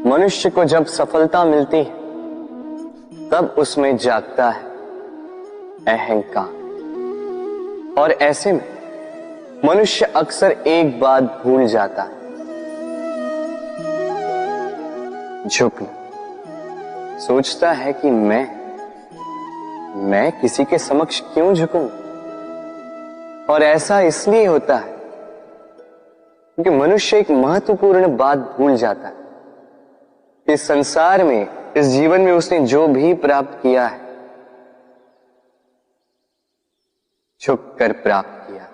मनुष्य को जब सफलता मिलती है तब उसमें जागता है अहंकार, और ऐसे में मनुष्य अक्सर एक बात भूल जाता है, झुकना। सोचता है कि मैं किसी के समक्ष क्यों झुकूं? और ऐसा इसलिए होता है क्योंकि मनुष्य एक महत्वपूर्ण बात भूल जाता है। इस संसार में, इस जीवन में उसने जो भी प्राप्त किया है, झुककर प्राप्त किया।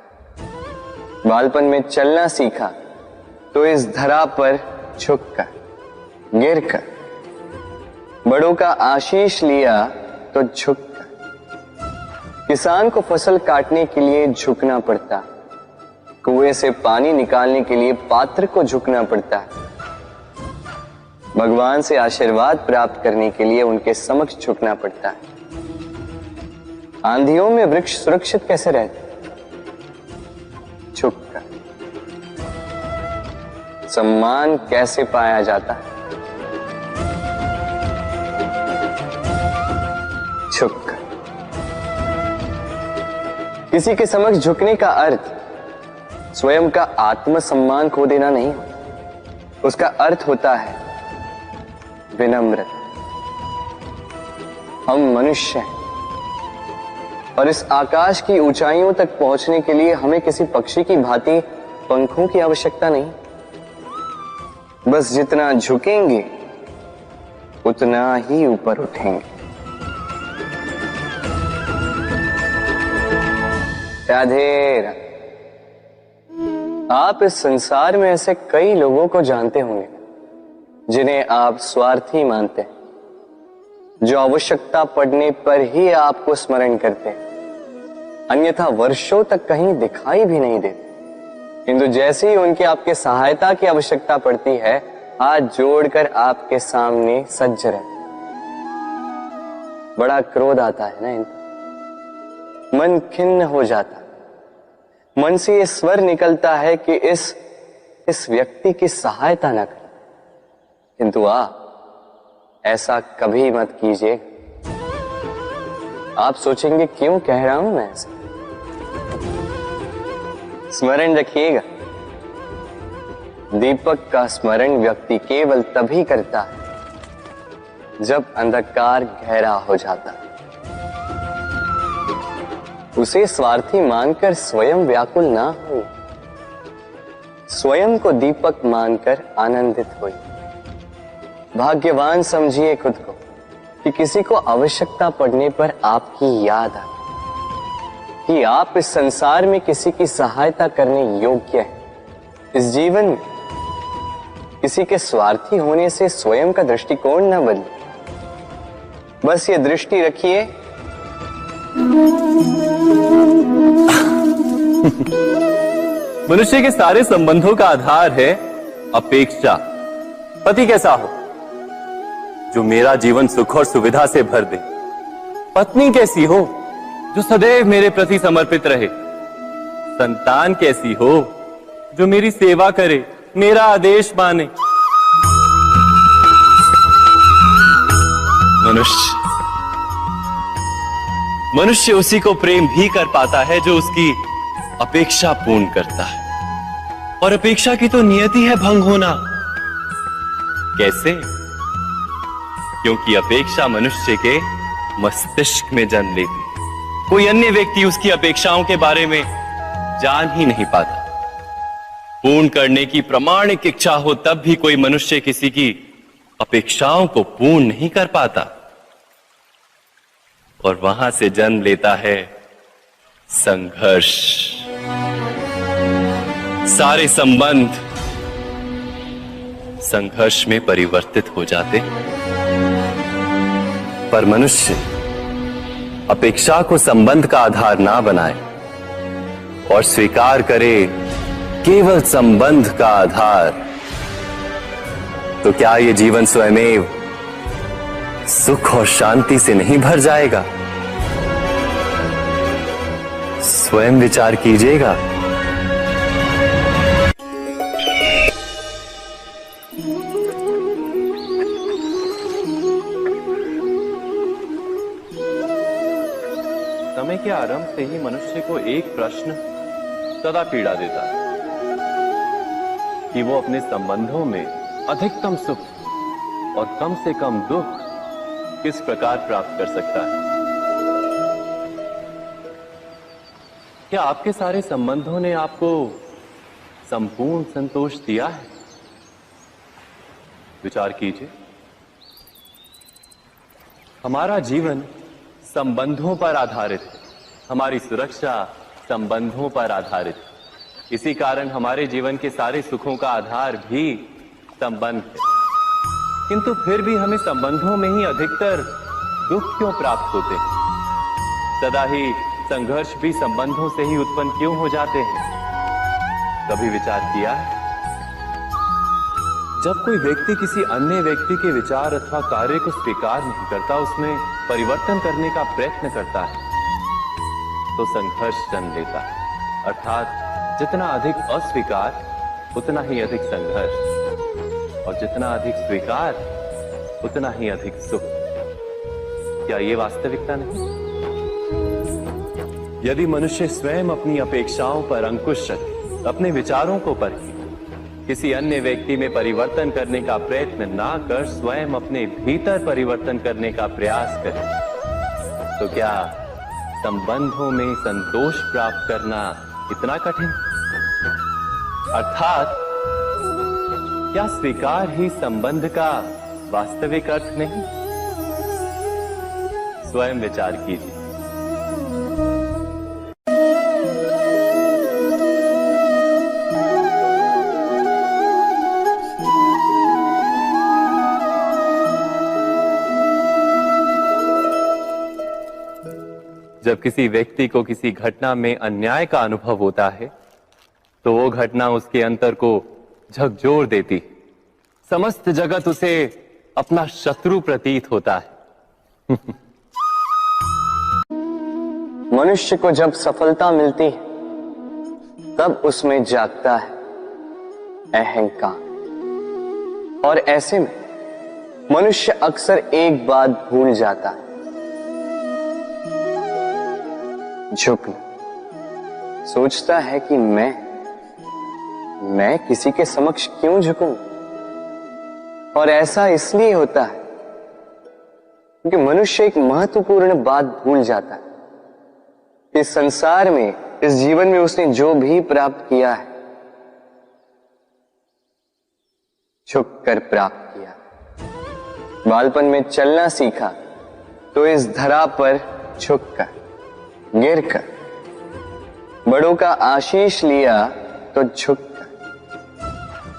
बालपन में चलना सीखा तो इस धरा पर झुककर, गिरकर। बड़ों का आशीष लिया तो झुककर। किसान को फसल काटने के लिए झुकना पड़ता, कुएं से पानी निकालने के लिए पात्र को झुकना पड़ता है। भगवान से आशीर्वाद प्राप्त करने के लिए उनके समक्ष झुकना पड़ता है। आंधियों में वृक्ष सुरक्षित कैसे रहते? झुककर। सम्मान कैसे पाया जाता है? झुककर। किसी के समक्ष झुकने का अर्थ स्वयं का आत्मसम्मान खो देना नहीं होता। उसका अर्थ होता है विनम्रता। हम मनुष्य हैं और इस आकाश की ऊंचाइयों तक पहुंचने के लिए हमें किसी पक्षी की भांति पंखों की आवश्यकता नहीं। बस जितना झुकेंगे उतना ही ऊपर उठेंगे। राधे राधे। आप इस संसार में ऐसे कई लोगों को जानते होंगे जिन्हें आप स्वार्थी मानते हैं, जो आवश्यकता पड़ने पर ही आपको स्मरण करते हैं, अन्यथा वर्षों तक कहीं दिखाई भी नहीं देते, किंतु जैसे ही उनकी आपके सहायता की आवश्यकता पड़ती है, हाथ जोड़कर आपके सामने सज्ज रहते। बड़ा क्रोध आता है ना इनको, मन खिन्न हो जाता है। मन से ये स्वर निकलता है कि इस व्यक्ति की सहायता न करें, किंतु आप ऐसा कभी मत कीजिए। आप सोचेंगे क्यों कह रहा हूं मैं ऐसा? स्मरण रखिएगा, दीपक का स्मरण व्यक्ति केवल तभी करता है जब अंधकार गहरा हो जाता है। उसे स्वार्थी मानकर स्वयं व्याकुल ना हो, स्वयं को दीपक मानकर आनंदित होइए। भाग्यवान समझिए खुद को कि किसी को आवश्यकता पड़ने पर आपकी याद आए, कि आप इस संसार में किसी की सहायता करने योग्य हैं। इस जीवन में किसी के स्वार्थी होने से स्वयं का दृष्टिकोण न बदले। बस ये दृष्टि रखिए, मनुष्य के सारे संबंधों का आधार है अपेक्षा। पति कैसा हो जो मेरा जीवन सुख और सुविधा से भर दे, पत्नी कैसी हो जो सदैव मेरे प्रति समर्पित रहे, संतान कैसी हो जो मेरी सेवा करे, मेरा आदेश माने। मनुष्य उसी को प्रेम भी कर पाता है जो उसकी अपेक्षा पूर्ण करता है, और अपेक्षा की तो नियति है भंग होना। कैसे? क्योंकि अपेक्षा मनुष्य के मस्तिष्क में जन्म लेती है। कोई अन्य व्यक्ति उसकी अपेक्षाओं के बारे में जान ही नहीं पाता। पूर्ण करने की प्रामाणिक इच्छा हो तब भी कोई मनुष्य किसी की अपेक्षाओं को पूर्ण नहीं कर पाता, और वहां से जन्म लेता है संघर्ष। सारे संबंध संघर्ष में परिवर्तित हो जाते। पर मनुष्य अपेक्षा को संबंध का आधार ना बनाए और स्वीकार करे केवल संबंध का आधार, तो क्या ये जीवन स्वयमेव सुख और शांति से नहीं भर जाएगा? स्वयं विचार कीजिएगा। समय के आरंभ से ही मनुष्य को एक प्रश्न सदा पीड़ा देता है कि वो अपने संबंधों में अधिकतम सुख और कम से कम दुख किस प्रकार प्राप्त कर सकता है। क्या आपके सारे संबंधों ने आपको संपूर्ण संतोष दिया है? विचार कीजिए। हमारा जीवन संबंधों पर आधारित है, हमारी सुरक्षा संबंधों पर आधारित है। इसी कारण हमारे जीवन के सारे सुखों का आधार भी संबंध है। किंतु फिर भी हमें संबंधों में ही अधिकतर दुख क्यों प्राप्त होते हैं? सदा ही संघर्ष भी संबंधों से ही उत्पन्न क्यों हो जाते हैं? कभी विचार किया है? जब कोई व्यक्ति किसी अन्य व्यक्ति के विचार अथवा कार्य को स्वीकार नहीं करता, उसमें परिवर्तन करने का प्रयत्न करता है, तो संघर्ष जन्म लेता है। अर्थात जितना अधिक अस्वीकार उतना ही अधिक संघर्ष, और जितना अधिक स्वीकार उतना ही अधिक सुख। क्या ये वास्तविकता नहीं? यदि मनुष्य स्वयं अपनी अपेक्षाओं पर अंकुश रखे, अपने विचारों को परखे, किसी अन्य व्यक्ति में परिवर्तन करने का प्रयत्न ना कर स्वयं अपने भीतर परिवर्तन करने का प्रयास करे, तो क्या संबंधों में संतोष प्राप्त करना इतना कठिन? अर्थात क्या स्वीकार ही संबंध का वास्तविक अर्थ नहीं? स्वयं विचार कीजिए। जब किसी व्यक्ति को किसी घटना में अन्याय का अनुभव होता है, तो वो घटना उसके अंतर को झकझोर देती, समस्त जगत उसे अपना शत्रु प्रतीत होता है। मनुष्य को जब सफलता मिलती है, तब उसमें जागता है अहंकार, और ऐसे में मनुष्य अक्सर एक बात भूल जाता है, झुकना। सोचता है कि मैं किसी के समक्ष क्यों झुकूं? और ऐसा इसलिए होता है क्योंकि मनुष्य एक महत्वपूर्ण बात भूल जाता है। इस संसार में, इस जीवन में उसने जो भी प्राप्त किया है, झुक कर प्राप्त किया। बालपन में चलना सीखा तो इस धरा पर झुककर, गिरकर। बड़ों का आशीष लिया तो झुककर।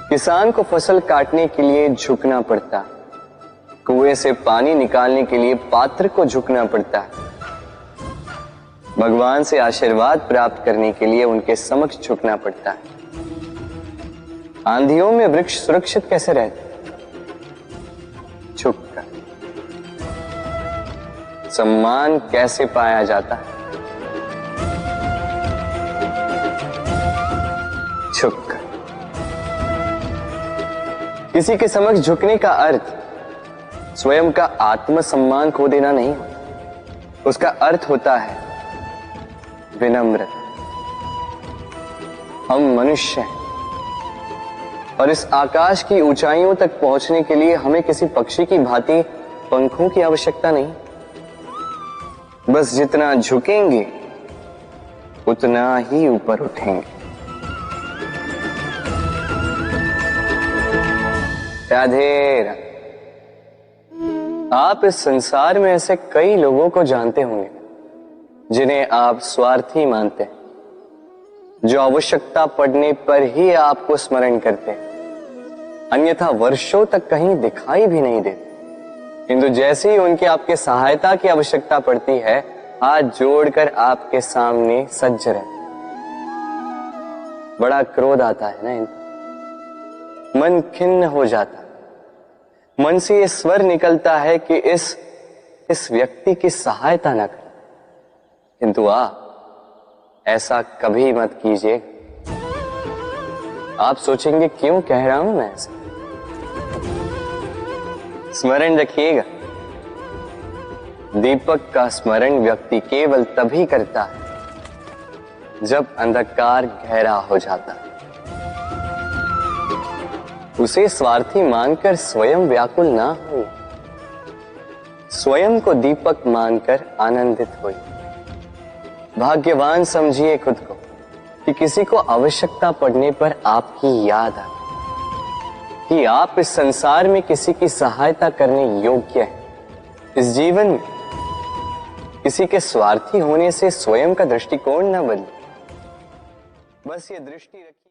किसान को फसल काटने के लिए झुकना पड़ता, कुएं से पानी निकालने के लिए पात्र को झुकना पड़ता है। भगवान से आशीर्वाद प्राप्त करने के लिए उनके समक्ष झुकना पड़ता है। आंधियों में वृक्ष सुरक्षित कैसे रहते? झुककर। सम्मान कैसे पाया जाता है? झुककर। किसी के समक्ष झुकने का अर्थ स्वयं का आत्मसम्मान खो देना नहीं होता। उसका अर्थ होता है विनम्र। हम मनुष्य हैं, और इस आकाश की ऊंचाइयों तक पहुंचने के लिए हमें किसी पक्षी की भांति पंखों की आवश्यकता नहीं। बस जितना झुकेंगे उतना ही ऊपर उठेंगे। राधे राधे। आप इस संसार में ऐसे कई लोगों को जानते होंगे जिन्हें आप स्वार्थी मानते हैं, जो आवश्यकता पड़ने पर ही आपको स्मरण करते हैं, अन्यथा वर्षों तक कहीं दिखाई भी नहीं देते। किंतु जैसे ही उनकी आपके सहायता की आवश्यकता पड़ती है, हाथ जोड़कर आपके सामने सज्ज रहते। बड़ा क्रोध आता है ना इनको, मन खिन्न हो जाता है। मन से ये स्वर निकलता है कि इस व्यक्ति की सहायता न करें। किंतु ऐसा कभी मत कीजिए। आप सोचेंगे क्यों कह रहा हूं मैं ऐसा? स्मरण रखिएगा, दीपक का स्मरण व्यक्ति केवल तभी करता है जब अंधकार गहरा हो जाता है। उसे स्वार्थी मानकर स्वयं व्याकुल ना हो, स्वयं को दीपक मानकर आनंदित हो। भाग्यवान समझिए खुद को कि किसी को आवश्यकता पड़ने पर आपकी याद आए, कि आप इस संसार में किसी की सहायता करने योग्य हैं। इस जीवन में किसी के स्वार्थी होने से स्वयं का दृष्टिकोण न बदले, बस ये दृष्टि रखिए।